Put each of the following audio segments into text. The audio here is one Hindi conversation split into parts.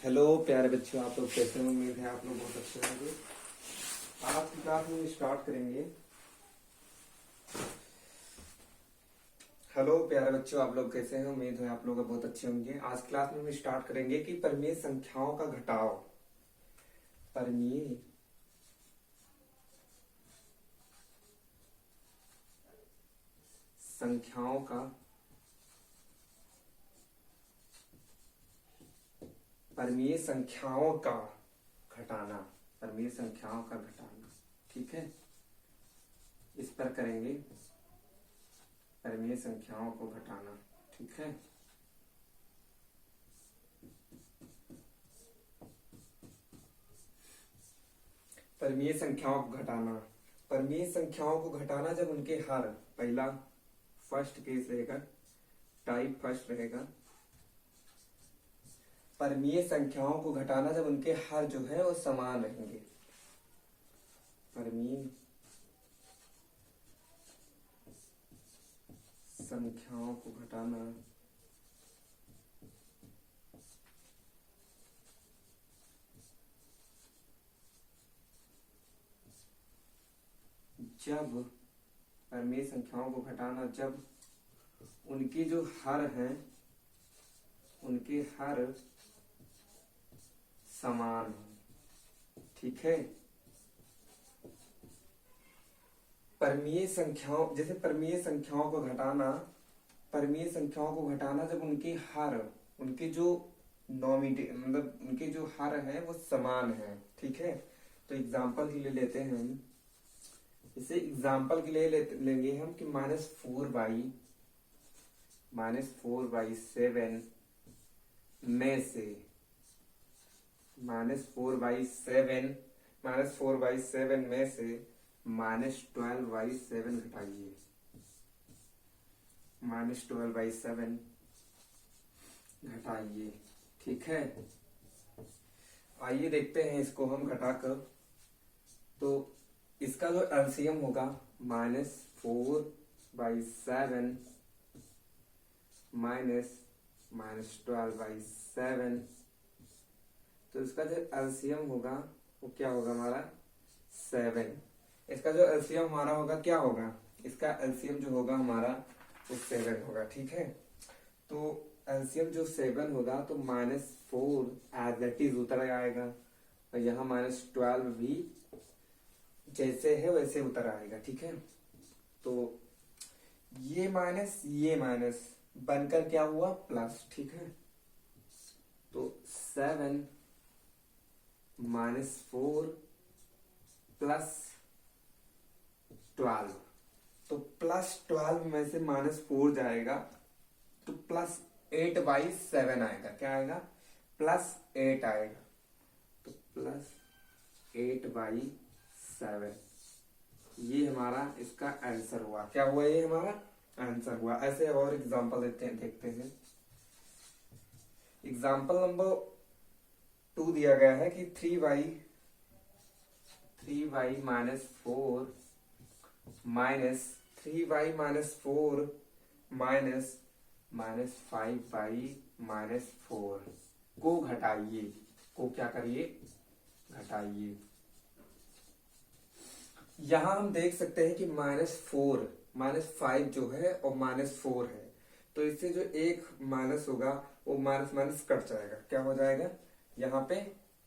हेलो प्यारे बच्चों, आप लोग कैसे हैं? उम्मीद है आप लोग बहुत अच्छे होंगे। आज की क्लास में स्टार्ट करेंगे। हेलो प्यारे बच्चों, आप लोग कैसे हैं? उम्मीद है आप लोग बहुत अच्छे होंगे। आज क्लास में हम स्टार्ट करेंगे कि परिमेय संख्याओं का घटाव। परिमेय संख्याओं का परिमेय संख्याओं का घटाना। परिमेय संख्याओं का घटाना, ठीक है। इस पर करेंगे परिमेय संख्याओं को घटाना, ठीक है। परिमेय संख्याओं को घटाना। परिमेय संख्याओं को घटाना जब उनके हर, पहला फर्स्ट केस रहेगा, टाइप फर्स्ट रहेगा। परिमेय संख्याओं को घटाना जब उनके हर जो है वो समान रहेंगे। परिमेय संख्याओं को घटाना जब परिमेय संख्याओं को घटाना जब उनके जो हर हैं, उनके हर समान हो, ठीक है। परिमेय संख्याओं, जैसे परिमेय संख्याओं को घटाना, परिमेय संख्याओं को घटाना जब उनके हर, उनके जो नॉमिनेटर मतलब उनके जो हर है वो समान है, ठीक है। तो एग्जांपल के लिए लेते हैं हम, इसे एग्जांपल के लिए लेंगे हम कि -4/7 में से -4/7 में से -12/7 घटाइए। -12/7 घटाइए, ठीक है। आइए देखते हैं इसको हम घटाकर। तो इसका जो एलसीएम होगा -4/7 -12/7, तो इसका जो एलसीएम होगा वो क्या होगा हमारा 7। इसका जो एलसीएम हमारा होगा क्या होगा, इसका एलसीएम जो होगा हमारा वो 7 होगा, ठीक है। तो एलसीएम जो 7 होगा तो -4 एज इट इज उतर आएगा, और यहाँ -12 भी जैसे है वैसे उतर आएगा, ठीक है। तो ये माइनस बनकर क्या हुआ प्लस, ठीक है। तो 7 -4 +12, तो +12 में से -4 जाएगा तो +8/7 आएगा। क्या आएगा? +8 आएगा, तो +8/7 ये हमारा इसका आंसर हुआ। क्या हुआ? ये हमारा आंसर हुआ। ऐसे और एग्जांपल देखते हैं। एग्जांपल नंबर 2 दिया गया है कि 3y -4 -5/-4 को घटाइए। को क्या करिए? घटाइए। यहां हम देख सकते हैं कि -5 जो है और -4 है, तो इससे जो एक माइनस होगा वो माइनस कट जाएगा। क्या हो जाएगा? यहाँ पे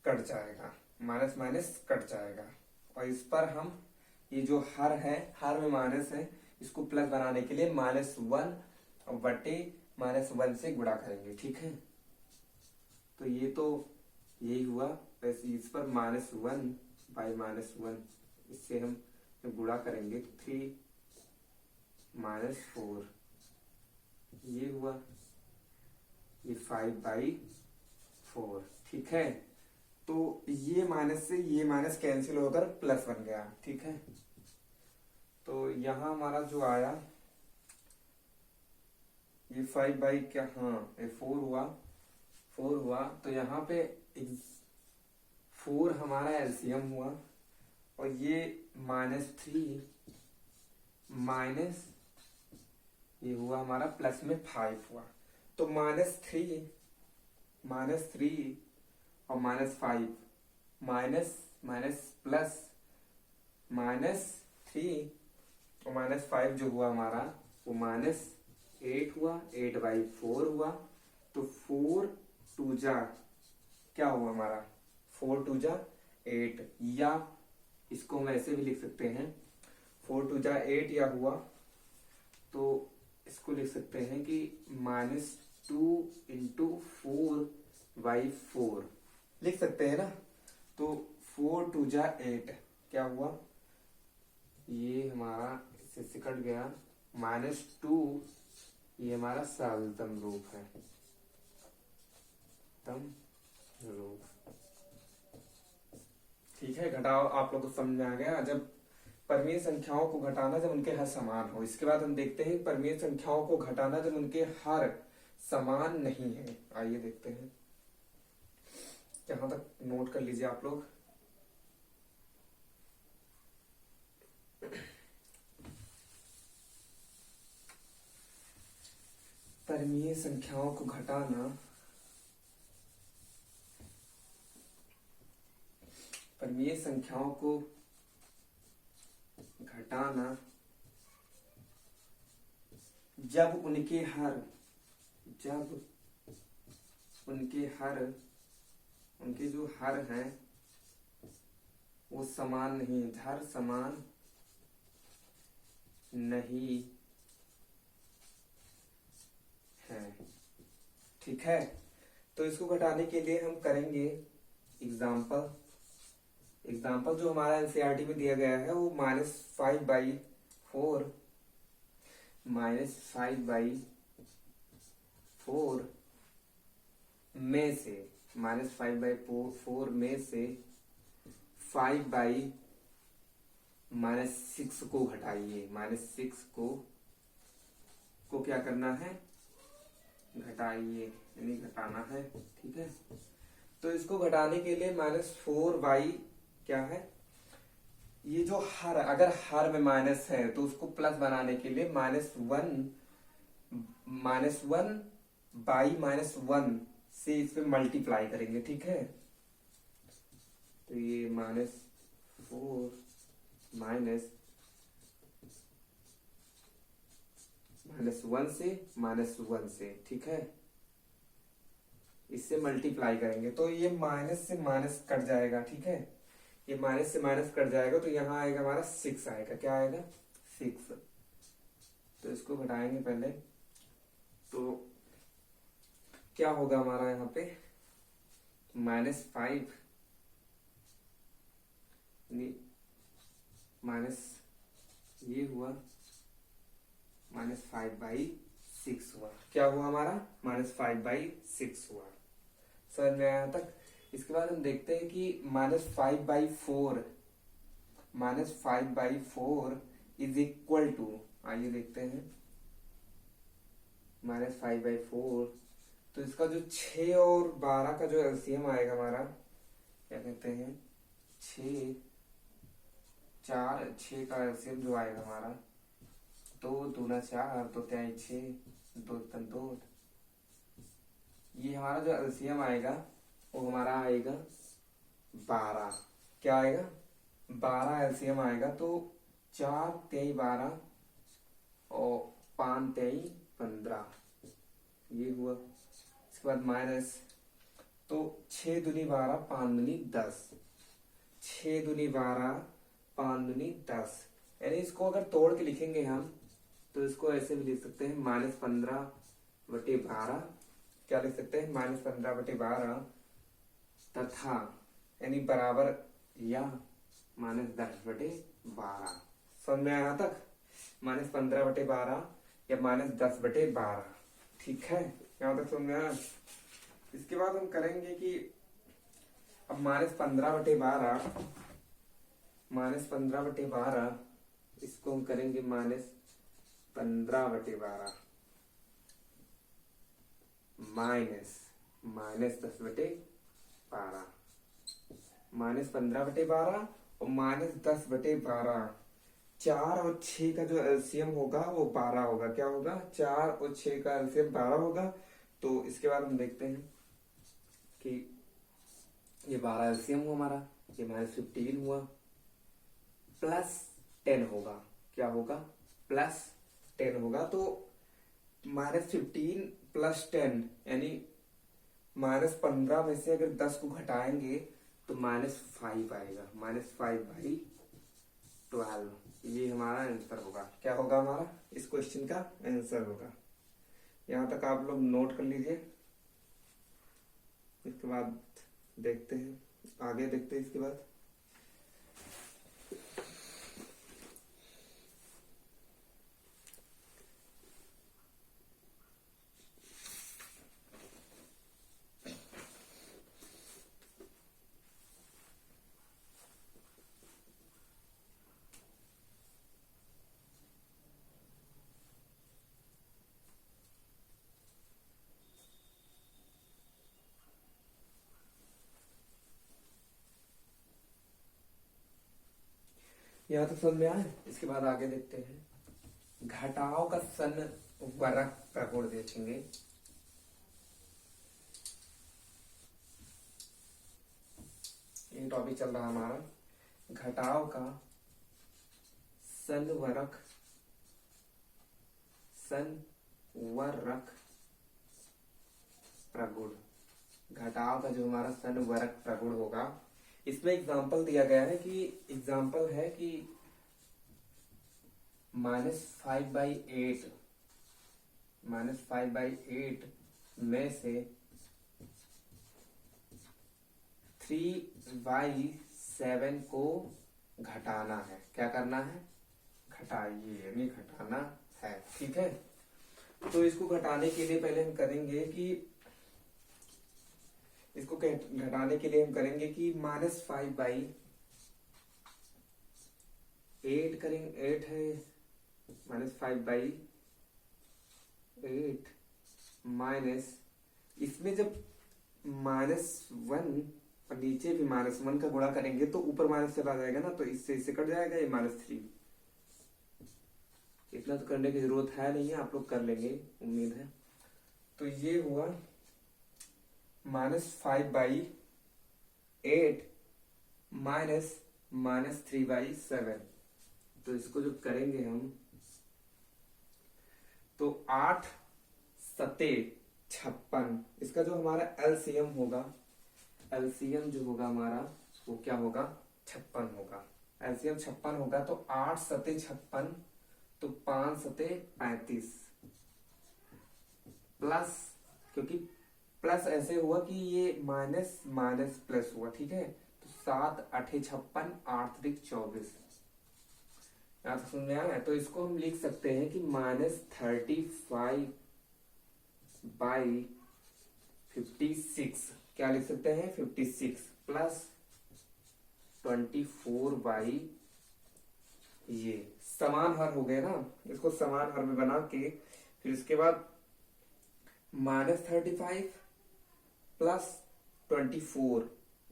कट जाएगा, माइनस कट जाएगा। और इस पर हम ये जो हर है, हर में माइनस है, इसको प्लस बनाने के लिए -1/-1 से गुणा करेंगे, ठीक है। तो ये तो यही हुआ। वैसे इस पर -1/-1 इससे हम गुणा करेंगे 3 -4, ये हुआ, ये 5/4, ठीक है। तो ये माइनस से ये माइनस कैंसिल होकर प्लस बन गया, ठीक है। तो यहां हमारा जो आया ये 5 क्या, हाँ ये 4 हुआ। तो यहाँ पे 4 हमारा एलसीएम हुआ, और ये -3 माइनस ये हुआ हमारा प्लस में 5 हुआ। तो -3 और -5, माइनस माइनस प्लस -3 और -5 जो हुआ हमारा वो -8 हुआ, 8/4 हुआ। तो 4 2 जा क्या हुआ हमारा, 4 2 जा 8, या इसको हम ऐसे भी लिख सकते हैं 4 2 जा 8, या हुआ तो इसको लिख सकते हैं कि -2 × 4/4 लिख सकते हैं ना। तो 4 2 जा 8 क्या हुआ, ये हमारा इससे कट गया, -2, ये हमारा सरलतम रूप है, तम रूप। ठीक है, घटाओ आप लोग को समझ में आ गया। जब परमीय संख्याओं को घटाना जब उनके हर समान हो। इसके बाद हम देखते हैं परमीय संख्याओं को घटाना जब उनके हर समान नहीं है। आइए देखते हैं, यहां तक नोट कर लीजिए आप लोग। परमीय संख्याओं को घटाना, परमीय संख्याओं को घटाना जब उनके हर, जब उनके जो हर हैं वो समान नहीं, हर समान नहीं है। ठीक है, तो इसको घटाने के लिए हम करेंगे एग्जाम्पल। एग्जाम्पल जो हमारा एनसीईआरटी में दिया गया है वो -5/4 में से, -5/4 में से 5/-6 को घटाइए। -6 को क्या करना है, घटाइए, यानी घटाना है। ठीक है, तो इसको घटाने के लिए -4/, क्या है, ये जो हर, अगर हर में माइनस है तो उसको प्लस बनाने के लिए -1/-1 से इस पे मल्टीप्लाई करेंगे। ठीक है, तो ये -4 -1 से -1 से, ठीक है, इससे मल्टीप्लाई करेंगे तो ये माइनस से माइनस कट जाएगा। ठीक है, ये माइनस से माइनस कट जाएगा तो यहाँ आएगा हमारा 6 आएगा। क्या आएगा, 6। तो इसको घटाएंगे पहले, तो क्या होगा हमारा यहाँ पे -5 माइनस ये हुआ -5/6 हुआ। क्या हुआ हमारा, -5/6 हुआ। समझ में आया यहाँ तक। इसके बाद हम देखते हैं कि -5/4 इज इक्वल टू, आइए देखते हैं, -5/4 तो इसका जो 6 और 12 का जो एलसीएम आएगा हमारा, क्या कहते हैं, 6 का एलसीएम जो आएगा हमारा 2 दूना 4, 2 तिहाई 6, 2 तिहाई 2, ये हमारा जो एलसीएम आएगा वो हमारा आएगा 12। क्या आएगा, 12 एलसीएम आएगा। तो 4 तिहाई 12 और 5 तिहाई 15, ये हुआ। इसके बाद माइनस, तो 6 दूनी 12, 5 दूनी 10, 6 दूनी 12, 5 दूनी 10, यानी इसको अगर तोड़ के लिखेंगे हम तो इसको ऐसे भी लिख सकते हैं -15/12। क्या लिख सकते हैं, -15/12 तथा, यानी बराबर या -10/12। समझ में आया तक, -15/12 या -10/12। ठीक है, यहाँ तक समझ में आया। इसके बाद हम करेंगे कि अब -15/12 इसको हम करेंगे -15/12 -10/12, -15/12 और -10/12। 4 और 6 का जो एलसीएम होगा वो 12 होगा। क्या होगा, 4 और 6 का एलसीएम 12 होगा। तो इसके बाद हम देखते हैं कि ये 12 एलसीएम हुआ हमारा, ये -15 हुआ, +10 होगा। क्या होगा? +10 होगा। तो -15 +10 यानी -15 में से अगर 10 को घटाएंगे तो -5 आएगा, -5/12। ये हमारा आंसर होगा। क्या होगा हमारा इस क्वेश्चन का आंसर होगा। यहाँ तक आप लोग नोट कर लीजिए। इसके बाद देखते हैं, आगे देखते हैं इसके बाद। यहाँ तक समझ में आए। इसके बाद आगे देखते हैं। घटाओ का सन वरक प्रगुण देखेंगे। ये टॉपिक चल रहा है हमारा, घटाओ का संवरक प्रगुण। घटाओ का जो हमारा संवरक प्रगुण होगा, इसमें एग्जाम्पल दिया गया है कि एग्जाम्पल है कि -5/8 में से 3/7 को घटाना है। क्या करना है? घटाइए, यानी घटाना है। ठीक है। तो इसको घटाने के लिए पहले हम करेंगे कि इसको घटाने के लिए हम करेंगे कि -5/8 करेंगे। 8 है, -5/8 माइनस, इसमें जब -1 और नीचे भी -1 का गुणा करेंगे तो ऊपर माइनस चला जाएगा ना, तो इससे कट जाएगा ये -3। इतना तो करने की जरूरत है नहीं है, आप लोग कर लेंगे उम्मीद है। तो ये हुआ -5/8 माइनस -3/7। तो इसको जब करेंगे हम तो 8 सते 56। इसका जो हमारा एलसीएम होगा, एलसीएम जो होगा हमारा वो क्या होगा? 56 होगा। एलसीएम 56 होगा। तो 8 सते 56, तो 5 सते 35 प्लस, क्योंकि प्लस ऐसे हुआ कि ये माइनस माइनस प्लस हुआ। ठीक है। तो 7 8 56, 8 3 24। यहाँ तक समझ में आया। तो इसको हम लिख सकते हैं कि -35/56। क्या लिख सकते हैं? 56 प्लस 24 ये समान हर हो गए ना। इसको समान हर में बना के फिर इसके बाद -35 प्लस 24,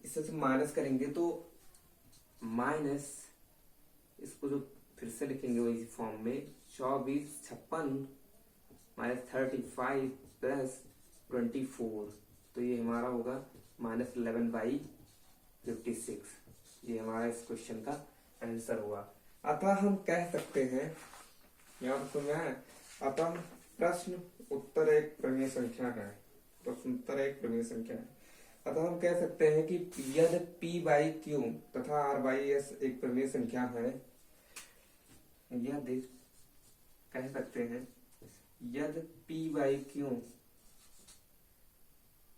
इससे से माइनस करेंगे तो माइनस, इसको जो फिर से लिखेंगे वही फॉर्म में, 24 56 -35 प्लस 24, तो ये हमारा होगा -11/56। ये हमारा इस क्वेश्चन का आंसर हुआ। अतः हम कह सकते हैं, यहाँ पर सुना है, अतः प्रश्न उत्तर एक प्रमेय संख्या है। प्रश्न उत्तर एक प्रमेय संख्या है। अतः हम कह सकते हैं कि यदि P/Q तथा R/S एक प्रमेय संख्या है, यदि कह सकते हैं यदि P/Q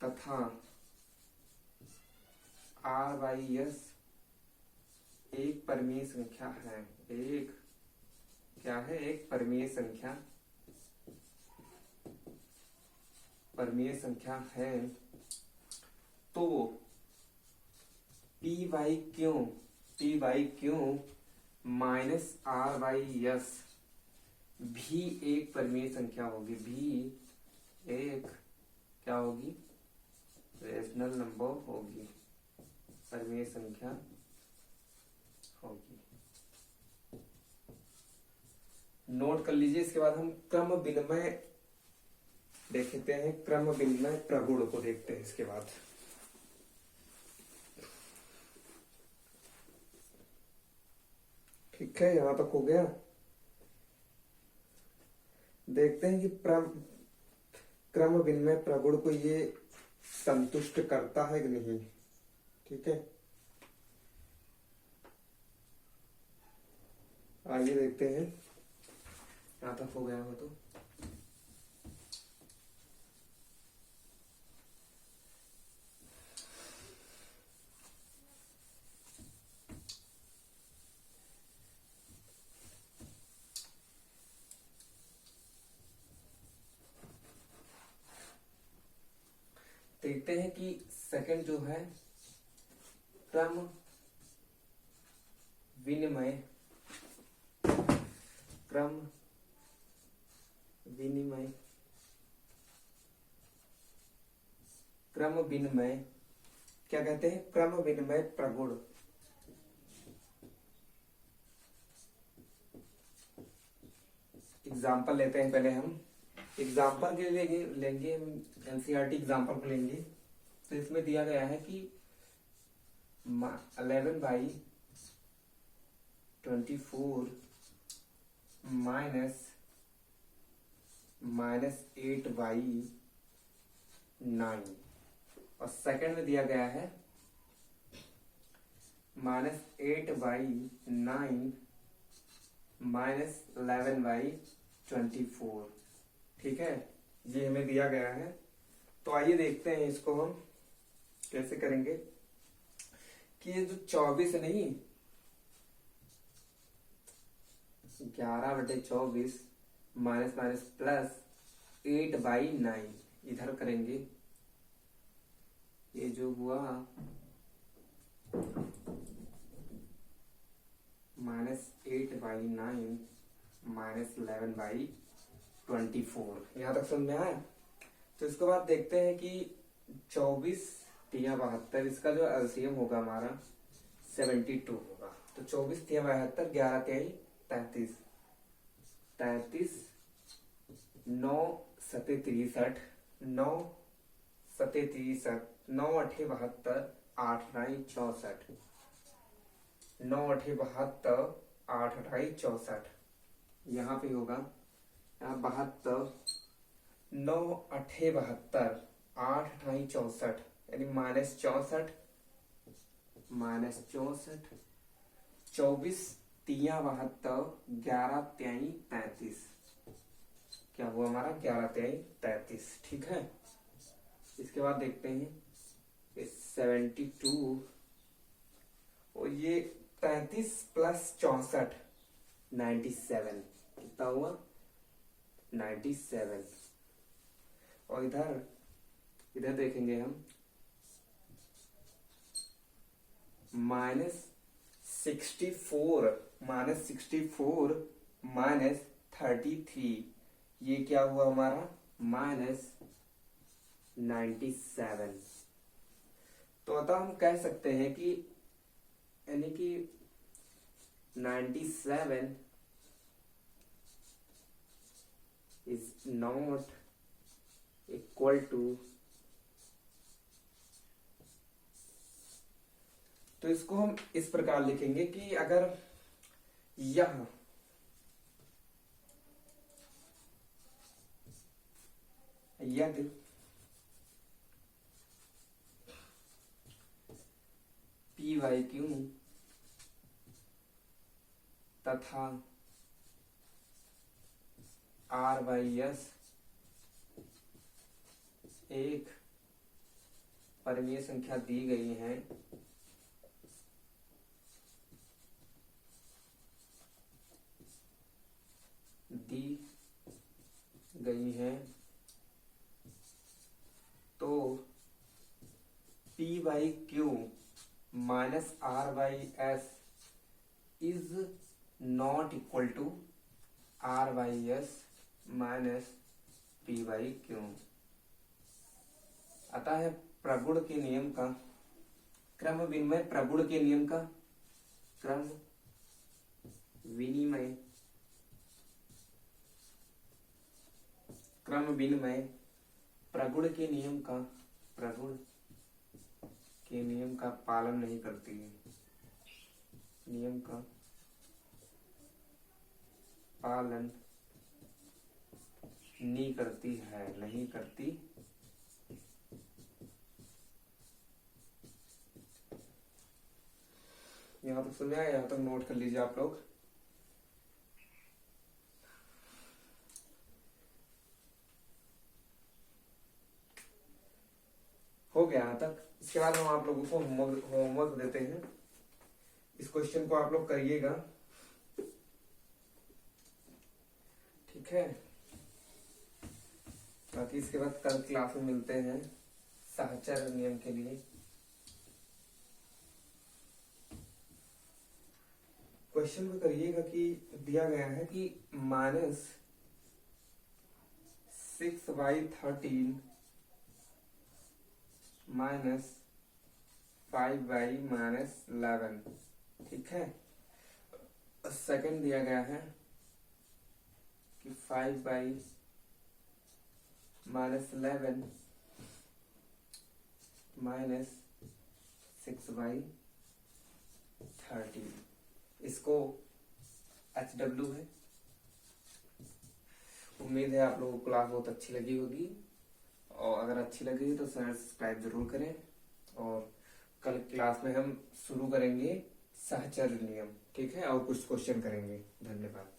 तथा R/S एक परमीय संख्या है। एक क्या है? एक परमीय संख्या, परमीय संख्या है। तो P/Q माइनस R/S भी एक परमीय संख्या होगी। भी एक क्या होगी? रेशनल नंबर होगी, परमीय संख्या होगी। नोट कर लीजिए। इसके बाद हम क्रम विनिमय देखते हैं, क्रम विनिमय प्रगुण को देखते हैं। इसके बाद ठीक है, यहाँ तक हो गया। देखते हैं कि क्रम विनिमय प्रगुण को ये संतुष्ट करता है कि नहीं। ठीक है, आइए देखते हैं। यहाँ तक हो गया हो तो देखते हैं कि सेकंड जो है क्रम विनिमय क्रम विनिमय क्रम विनिमय क्या कहते हैं, क्रम विनिमय प्रगुण। एग्जाम्पल लेते हैं पहले हम। एग्जाम्पल के लिए लेंगे हम एनसीईआरटी एग्जाम्पल को लेंगे। तो इसमें दिया गया है कि 11/24 माइनस 8/9 और सेकंड में दिया गया है -8/9 माइनस 11/24। ठीक है, ये हमें दिया गया है। तो आइए देखते हैं इसको हम कैसे करेंगे कि ये जो 24 नहीं 11/24 माइनस माइनस प्लस 8/9 इधर करेंगे। ये जो हुआ -8/9 माइनस 11/24। यहाँ तक समझ में आया। तो इसके बाद देखते हैं कि 24 तिया 72, इसका जो एलसीएम होगा हमारा 72 होगा। तो 24 तिया 72, 11 तिहाई 33, 9 सते 63, 9 सते 63, 9 अठे 72, 8 9 64, 9 अठे 72, 8 8 64। यहाँ पे होगा 72, 9 अठे 72, 8 8 64, यानी -64, 24 तिया 72, 11 तिहाई 33। क्या हुआ हमारा 11 तिहाई 33। ठीक है, इसके बाद देखते हैं 72 और ये 33 प्लस 64 97। कितना हुआ 97। और इधर देखेंगे हम -64 माइनस 33। ये क्या हुआ हमारा -97। तो अतः हम कह सकते हैं कि यानी कि 97 इज नॉट इक्वल टू। तो इसको हम इस प्रकार लिखेंगे कि अगर यह यदि PYQ तथा RYS एक परिमेय संख्या दी गई है तो PYQ minus RYS is not equal to RYS minus PYQ। अतः है प्रगुण के नियम का, क्रम विनिमय प्रगुण के नियम का, क्रम विनिमय प्रगुण के नियम का पालन नहीं करती है, नियम का पालन नहीं करती है, नहीं करती। यहां तक सुन लिया, यहां तक नोट कर लीजिए आप लोग। हो गया यहाँ तक। इसके बाद हम आप लोगों को होमवर्क देते हैं। इस क्वेश्चन को आप लोग करिएगा, ठीक है। बाकी इसके बाद कल क्लास में मिलते हैं सहचर नियम के लिए। क्वेश्चन में करिएगा कि दिया गया है कि -6/13 -5/-11, ठीक है। सेकंड दिया गया है कि 5/-11 -6/13, इसको HW है। उम्मीद है आप लोगों को क्लास बहुत अच्छी लगी होगी, और अगर अच्छी लगी तो सब्सक्राइब जरूर करें। और कल क्लास में हम शुरू करेंगे सहचर नियम, ठीक है, और कुछ क्वेश्चन करेंगे। धन्यवाद।